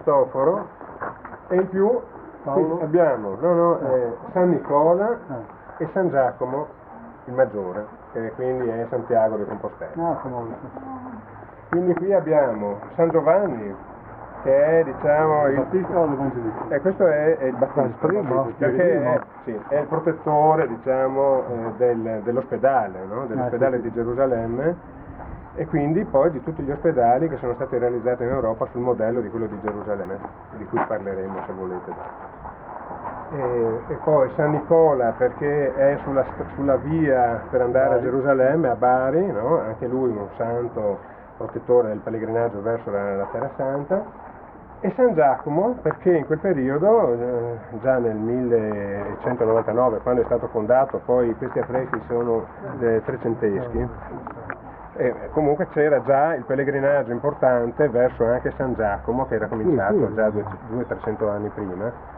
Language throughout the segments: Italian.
Cristoforo, e in più qui abbiamo San Nicola e San Giacomo il Maggiore, che quindi è Santiago de Compostela. Quindi qui abbiamo San Giovanni, che è diciamo il Battista o l'Evangelista? Questo è il Battista, perché è il protettore diciamo dell'ospedale, no? Dell'ospedale di Gerusalemme, e quindi poi di tutti gli ospedali che sono stati realizzati in Europa sul modello di quello di Gerusalemme, di cui parleremo se volete. E poi San Nicola, perché è sulla via per andare a Gerusalemme, a Bari, no? Anche lui un santo protettore del pellegrinaggio verso la Terra Santa. E San Giacomo, perché in quel periodo, già nel 1199, quando è stato fondato, poi questi affreschi sono trecenteschi, comunque c'era già il pellegrinaggio importante verso anche San Giacomo, che era cominciato già 200-300 anni prima,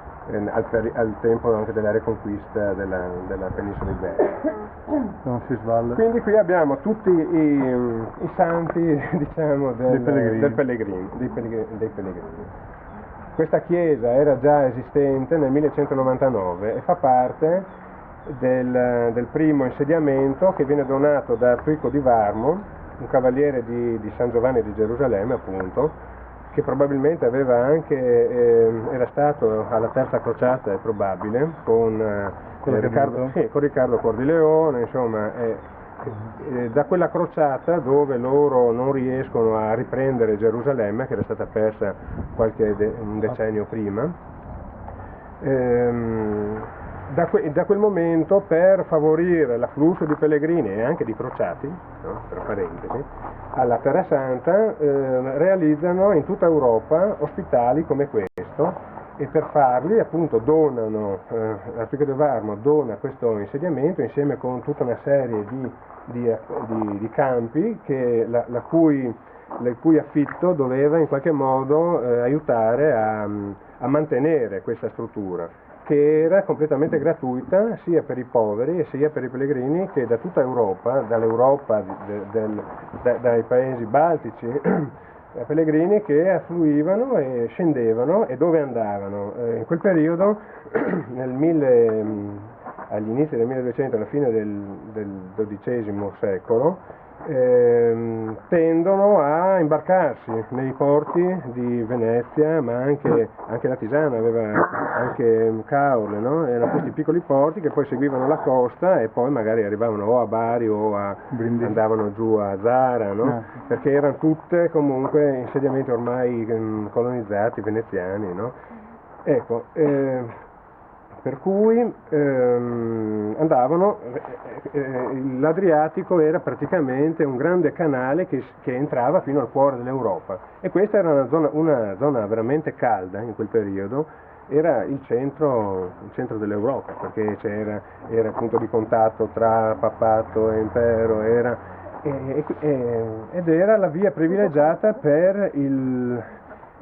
al tempo anche della Reconquista della penisola iberica. Non si svalla. Quindi qui abbiamo tutti i santi, diciamo, dei pellegrini. Questa chiesa era già esistente nel 1199 e fa parte del primo insediamento che viene donato da Arturico di Varmo, un cavaliere di San Giovanni di Gerusalemme, appunto, che probabilmente aveva anche, era stato alla terza crociata, è probabile, con Riccardo Cuor di Leone, insomma, da quella crociata dove loro non riescono a riprendere Gerusalemme, che era stata persa un decennio prima. Da quel momento, per favorire l'afflusso di pellegrini e anche di crociati, no, tra parentesi, alla Terra Santa, realizzano in tutta Europa ospitali come questo, e per farli appunto donano, l'Arturico di Varmo dona questo insediamento insieme con tutta una serie di campi che il cui affitto doveva in qualche modo aiutare a mantenere questa struttura, che era completamente gratuita sia per i poveri e sia per i pellegrini che da tutta Europa, dall'Europa, dai paesi baltici, pellegrini che affluivano e scendevano, e dove andavano? In quel periodo, agli inizi del 1200, alla fine del XII secolo, tendono a imbarcarsi nei porti di Venezia, ma anche la Tisana aveva anche Caorle, no? Erano questi piccoli porti che poi seguivano la costa e poi magari arrivavano o a Bari o andavano giù a Zara, no? Perché erano tutte comunque insediamenti ormai colonizzati, veneziani, no? Ecco, per cui andavano, l'Adriatico era praticamente un grande canale che entrava fino al cuore dell'Europa, e questa era una zona veramente calda in quel periodo, era il centro dell'Europa, perché era punto di contatto tra papato e impero, ed era la via privilegiata per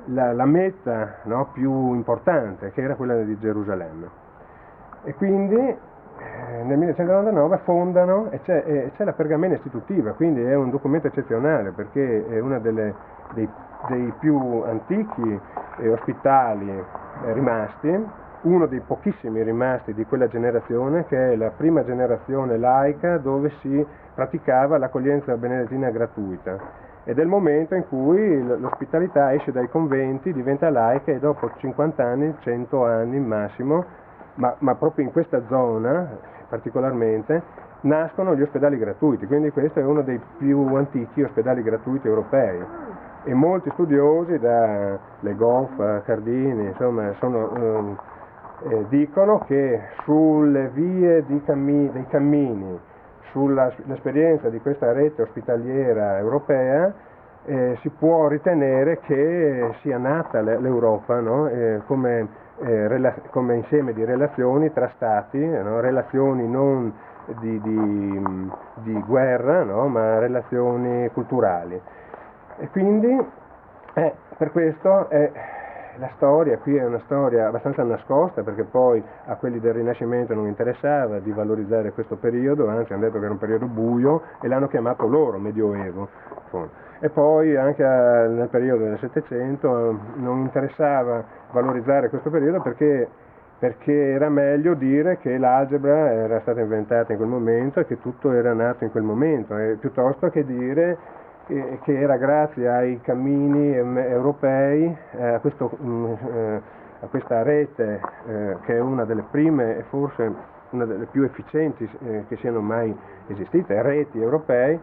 la meta, no, più importante, che era quella di Gerusalemme. E quindi nel 1199 fondano, e c'è la pergamena istitutiva, quindi è un documento eccezionale, perché è uno dei più antichi ospitali rimasti, uno dei pochissimi rimasti di quella generazione, che è la prima generazione laica dove si praticava l'accoglienza benedettina gratuita. Ed è il momento in cui l'ospitalità esce dai conventi, diventa laica, e dopo 50 anni, 100 anni massimo, ma proprio in questa zona particolarmente, nascono gli ospedali gratuiti, quindi questo è uno dei più antichi ospedali gratuiti europei. E molti studiosi, da Le Goff, Cardini, insomma, dicono che sulle vie dei cammini, sull'esperienza di questa rete ospitaliera europea, si può ritenere che sia nata l'Europa, no? Come insieme di relazioni tra stati, no? Relazioni non di guerra, no? Ma relazioni culturali. E quindi per questo la storia qui è una storia abbastanza nascosta, perché poi a quelli del Rinascimento non interessava di valorizzare questo periodo, anzi hanno detto che era un periodo buio e l'hanno chiamato loro Medioevo. E poi anche nel periodo del Settecento non interessava valorizzare questo periodo perché era meglio dire che l'algebra era stata inventata in quel momento e che tutto era nato in quel momento, piuttosto che dire che era grazie ai cammini europei, a questa rete che è una delle prime e forse una delle più efficienti che siano mai esistite, reti europee,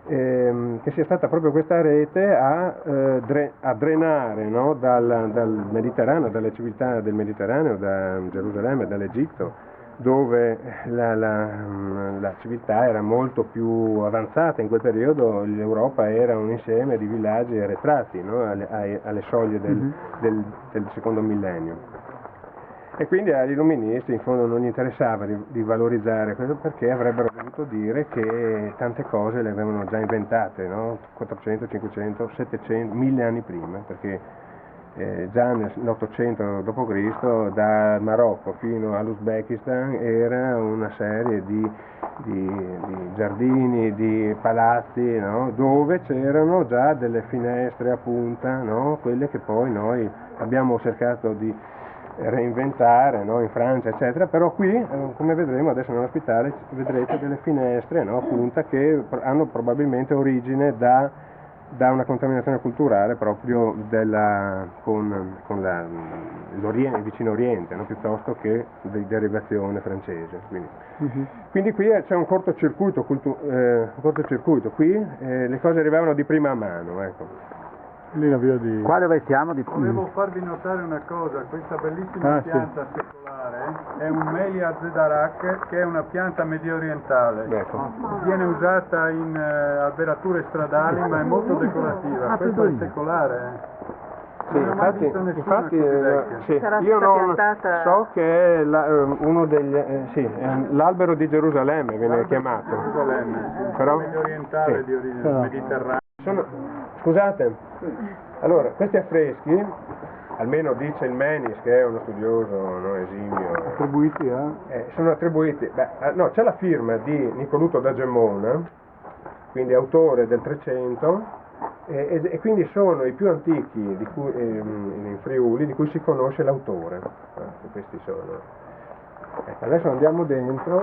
che sia stata proprio questa rete a drenare, no, dal Mediterraneo, dalle civiltà del Mediterraneo, da Gerusalemme, dall'Egitto, dove la civiltà era molto più avanzata. In quel periodo l'Europa era un insieme di villaggi arretrati, no, alle soglie del secondo millennio. E quindi agli illuministi in fondo non gli interessava di valorizzare questo, perché avrebbero dovuto dire che tante cose le avevano già inventate, no? 400, 500, 700, 1000 anni prima, perché già nell'800 d.C. dal Marocco fino all'Uzbekistan era una serie di giardini, di palazzi, no? Dove c'erano già delle finestre a punta, no? Quelle che poi noi abbiamo cercato di reinventare, no? In Francia eccetera, però qui come vedremo adesso nell'ospitale vedrete delle finestre, no? A punta che hanno probabilmente origine da una contaminazione culturale proprio con il vicino Oriente, no? Piuttosto che di derivazione francese. Quindi qui c'è un cortocircuito, qui le cose arrivavano di prima mano, ecco. Lì la via di... Qua dove siamo? Volevo farvi notare una cosa, questa bellissima pianta secolare è un Melia zedarak, che è una pianta medio orientale. Ecco. Viene usata in alberature stradali, ma è molto decorativa. Questo è secolare. Sì, infatti sì, io non so che è uno degli è l'albero di Gerusalemme viene chiamato. Gerusalemme, sì. Però Medio orientale sì. di origine mediterranea. Scusate, allora questi affreschi, almeno dice il Menis, che è uno studioso, no, esimio, Attribuiti sono attribuiti, no, c'è la firma di Nicoluto da Gemona, quindi autore del 300, e quindi sono i più antichi in Friuli di cui si conosce l'autore. Questi sono. Ecco, adesso andiamo dentro.